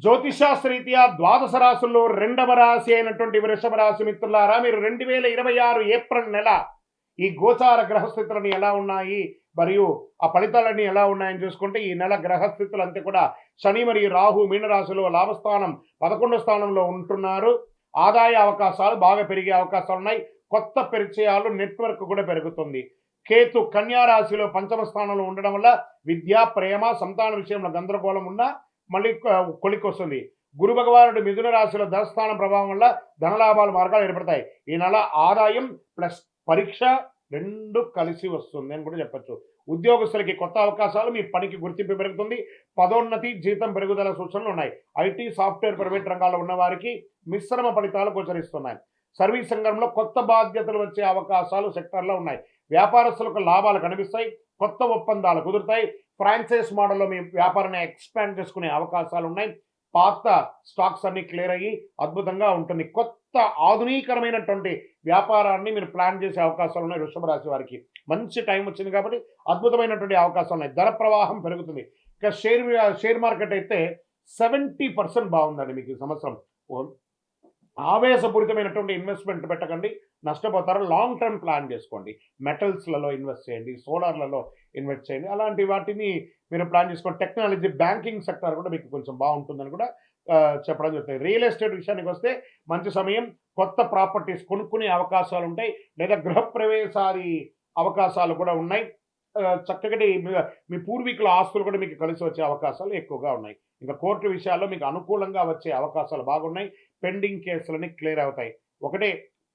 జ్యోతిషాస్త్రరీత్యా ద్వాదశ రాశుల్లో రెండవ రాశి అయినటువంటి వృషభ రాశి మిత్రులారా, మీరు 2026 ఏప్రిల్ నెల ఈ గోచార గ్రహస్థితులని ఎలా ఉన్నాయి మరియు ఆ ఫలితాలన్నీ ఎలా ఉన్నాయని చూసుకుంటే, ఈ నెల గ్రహస్థితులు అంతే కూడా శని మరియు రాహు మీనరాశిలో లాభస్థానం 11వ స్థానంలో ఉంటున్నారు. ఆదాయ అవకాశాలు బాగా పెరిగే అవకాశాలు ఉన్నాయి. కొత్త పరిచయాలు, నెట్వర్క్ కూడా పెరుగుతుంది. కేతు కన్యా రాశిలో 5వ స్థానంలో ఉండడం వల్ల విద్య, ప్రేమ, సంతాన విషయంలో గందరగోళం ఉన్నా మళ్ళీ కొలికి వస్తుంది. గురు భగవానుడు మిథున రాశిలో ధనస్థానం ప్రభావం వల్ల ధనలాభాల మార్గాలు ఏర్పడతాయి. ఈ నెల ఆదాయం ప్లస్ పరీక్ష రెండు కలిసి వస్తుంది అని కూడా చెప్పచ్చు. ఉద్యోగస్తులకి కొత్త అవకాశాలు, మీ పనికి గుర్తింపు పెరుగుతుంది. పదోన్నతి, జీతం పెరుగుదల సూచనలు ఉన్నాయి. ఐటీ, సాఫ్ట్వేర్, ప్రైవేట్ రంగాల్లో ఉన్న వారికి మిశ్రమ ఫలితాలు గోచరిస్తున్నాయి. సర్వీస్ రంగంలో కొత్త బాధ్యతలు వచ్చే అవకాశాలు సెక్టార్లో ఉన్నాయి. వ్యాపారస్తులకు లాభాలు కనిపిస్తాయి. కొత్త ఒప్పందాలు కుదురుతాయి. ఫ్రాంచైజ్ మోడల్లో మీ వ్యాపారాన్ని ఎక్స్పాండ్ చేసుకునే అవకాశాలు ఉన్నాయి. పాత స్టాక్స్ అన్ని క్లియర్ అయ్యి అద్భుతంగా ఉంటుంది. కొత్త ఆధునీకరమైనటువంటి వ్యాపారాన్ని మీరు ప్లాన్ చేసే అవకాశాలు ఉన్నాయి. వృషభ రాశి వారికి మంచి టైం వచ్చింది కాబట్టి అద్భుతమైనటువంటి అవకాశాలు ఉన్నాయి. ధన ప్రవాహం పెరుగుతుంది. ఇక షేర్ మార్కెట్ అయితే 70% బాగుందండి మీకు ఈ సంవత్సరం. ఆవేశపూరితమైనటువంటి ఇన్వెస్ట్మెంట్ పెట్టకండి, నష్టపోతారు. లాంగ్ టర్మ్ ప్లాన్ చేసుకోండి. మెటల్స్లలో ఇన్వెస్ట్ చేయండి, సోలార్లలో ఇన్వెస్ట్ చేయండి. అలాంటి వాటిని మీరు ప్లాన్ చేసుకోండి. టెక్నాలజీ, బ్యాంకింగ్ సెక్టర్ కూడా మీకు కొంచెం బాగుంటుందని కూడా చెప్పడం జరుగుతుంది. రియల్ ఎస్టేట్ విషయానికి వస్తే మంచి సమయం. కొత్త ప్రాపర్టీస్ కొనుక్కునే అవకాశాలు ఉంటాయి, లేదా గృహప్రవేశాది అవకాశాలు కూడా ఉన్నాయి. చక్కటి మీ పూర్వీకుల ఆస్తులు కూడా మీకు కలిసి వచ్చే అవకాశాలు ఎక్కువగా ఉన్నాయి. ఇంకా కోర్టు విషయాల్లో మీకు అనుకూలంగా వచ్చే అవకాశాలు బాగున్నాయి. పెండింగ్ కేసులని క్లియర్ అవుతాయి. ఒకటే,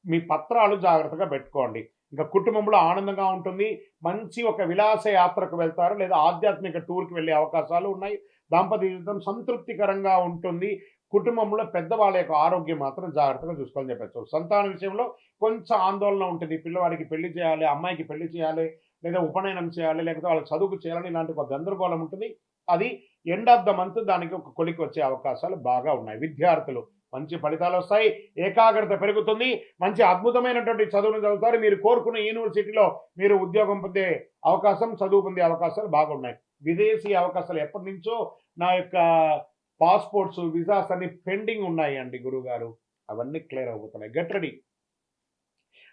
మీ పత్రాలు జాగ్రత్తగా పెట్టుకోండి. ఇంకా కుటుంబంలో ఆనందంగా ఉంటుంది. మంచి ఒక విలాస యాత్రకు వెళ్తారు, లేదా ఆధ్యాత్మిక టూర్కి వెళ్ళే అవకాశాలు ఉన్నాయి. దాంపత్య జీవితం సంతృప్తికరంగా ఉంటుంది. కుటుంబంలో పెద్దవాళ్ళ యొక్క ఆరోగ్యం మాత్రం జాగ్రత్తగా చూసుకోవాలని చెప్పచ్చు. సంతాన విషయంలో కొంచెం ఆందోళన ఉంటుంది. పిల్లవాడికి పెళ్లి చేయాలి, అమ్మాయికి పెళ్లి చేయాలి, లేదా ఉపనయనం చేయాలి, లేకపోతే వాళ్ళకి చదువుకు చేయాలని ఇలాంటి ఒక గందరగోళం ఉంటుంది. అది ఎండ్ ఆఫ్ ద మంత్ దానికి ఒక కొలికి వచ్చే అవకాశాలు బాగా ఉన్నాయి. విద్యార్థులు మంచి ఫలితాలు వస్తాయి. ఏకాగ్రత పెరుగుతుంది. మంచి అద్భుతమైనటువంటి చదువును చదువుతారు. మీరు కోరుకున్న యూనివర్సిటీలో మీరు ఉద్యోగం పొందే అవకాశం, చదువు పొందే అవకాశాలు బాగున్నాయి. విదేశీ అవకాశాలు ఎప్పటి నుంచో నా యొక్క పాస్పోర్ట్స్, విజాస్ అన్ని పెండింగ్ ఉన్నాయి అండి గురుగారు, అవన్నీ క్లియర్ అయిపోతున్నాయి. Get ready.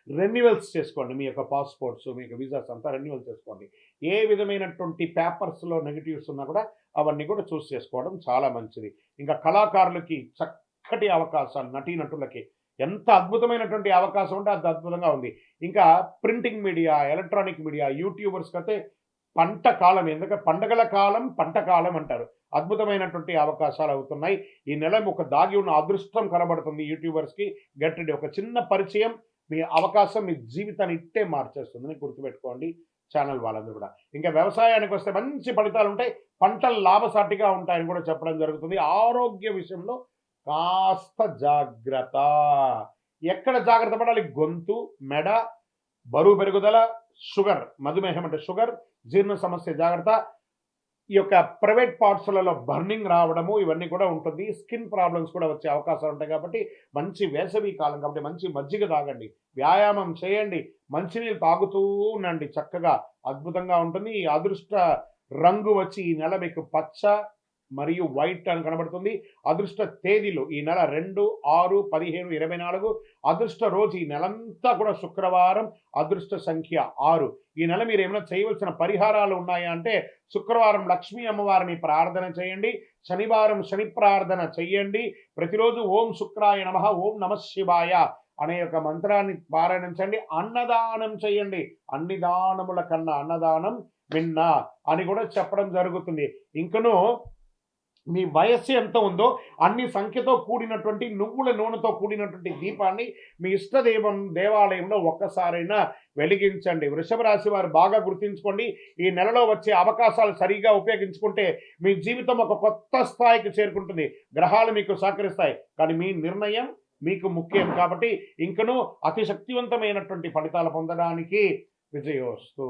రెన్యువల్స్ చేసుకోండి. మీ యొక్క పాస్పోర్ట్స్, మీ యొక్క విజాస్ అంతా రెన్యువల్ చేసుకోండి. ఏ విధమైనటువంటి పేపర్స్లో నెగిటివ్స్ ఉన్నా కూడా అవన్నీ కూడా చూస్ చేసుకోవడం చాలా మంచిది. ఇంకా కళాకారులకి చక్కటి అవకాశాలు, నటీనటులకి ఎంత అద్భుతమైనటువంటి అవకాశం ఉంటే అంత అద్భుతంగా ఉంది. ఇంకా ప్రింటింగ్ మీడియా, ఎలక్ట్రానిక్ మీడియా, యూట్యూబర్స్కి అయితే పంట కాలం, ఎందుకంటే పండగల కాలం, పంట కాలం అంటారు. అద్భుతమైనటువంటి అవకాశాలు అవుతున్నాయి. ఈ నెల ఒక దాగి ఉన్న అదృష్టం కనబడుతుంది యూట్యూబర్స్కి. Get ready. ఒక చిన్న పరిచయం మీ అవకాశం మీ జీవితాన్ని ఇట్టే మార్చేస్తుందని గుర్తుపెట్టుకోండి ఛానల్ వాళ్ళందరూ కూడా. ఇంకా వ్యవసాయానికి వస్తే మంచి ఫలితాలు ఉంటాయి. పంటలు లాభసాటిగా ఉంటాయని కూడా చెప్పడం జరుగుతుంది. ఆరోగ్య విషయంలో కాస్త జాగ్రత్త. ఎక్కడ జాగ్రత్త పడాలి? గొంతు, మెడ, బరువు పెరుగుదల, షుగర్, మధుమేహం అంటే షుగర్, జీర్ణ సమస్య జాగ్రత్త. ఈ యొక్క ప్రైవేట్ పార్ట్స్లలో బర్నింగ్ రావడము ఇవన్నీ కూడా ఉంటుంది. స్కిన్ ప్రాబ్లమ్స్ కూడా వచ్చే అవకాశాలు ఉంటాయి. కాబట్టి మంచి వేసవి కాలం కాబట్టి మంచి మజ్జిగ తాగండి, వ్యాయామం చేయండి, మంచినీళ్ళు తాగుతూ ఉండండి. చక్కగా అద్భుతంగా ఉంటుంది. ఈ అదృష్ట రంగు వచ్చి ఈ నెల మీకు పచ్చ మరియు వైట్ అని కనబడుతుంది. అదృష్ట తేదీలు ఈ నెల 2, 6, 15, 24. అదృష్ట రోజు ఈ నెలంతా కూడా శుక్రవారం. అదృష్ట సంఖ్య 6. ఈ నెల మీరు ఏమైనా చేయవలసిన పరిహారాలు ఉన్నాయా అంటే, శుక్రవారం లక్ష్మీ అమ్మవారిని ప్రార్థన చేయండి. శనివారం శని ప్రార్థన చెయ్యండి. ప్రతిరోజు ఓం శుక్రాయ నమః, ఓం నమః శివాయ అనే ఒక మంత్రాన్ని పారాయణించండి. అన్నదానం చేయండి. అన్ని దానముల కన్నా అన్నదానం మిన్న అని కూడా చెప్పడం జరుగుతుంది. ఇంకను మీ వయస్సు ఎంత ఉందో అన్ని సంఖ్యతో కూడినటువంటి నువ్వుల నూనెతో కూడినటువంటి దీపాన్ని మీ దేవాలయంలో ఒక్కసారైనా వెలిగించండి. వృషభ రాశి వారు బాగా గుర్తుంచుకోండి. ఈ నెలలో వచ్చే అవకాశాలు సరిగా ఉపయోగించుకుంటే మీ జీవితం ఒక కొత్త స్థాయికి చేరుకుంటుంది. గ్రహాలు మీకు సహకరిస్తాయి, కానీ మీ నిర్ణయం మీకు ముఖ్యం. కాబట్టి ఇంకనూ అతి శక్తివంతమైనటువంటి ఫలితాలు పొందడానికి విజయోస్తు.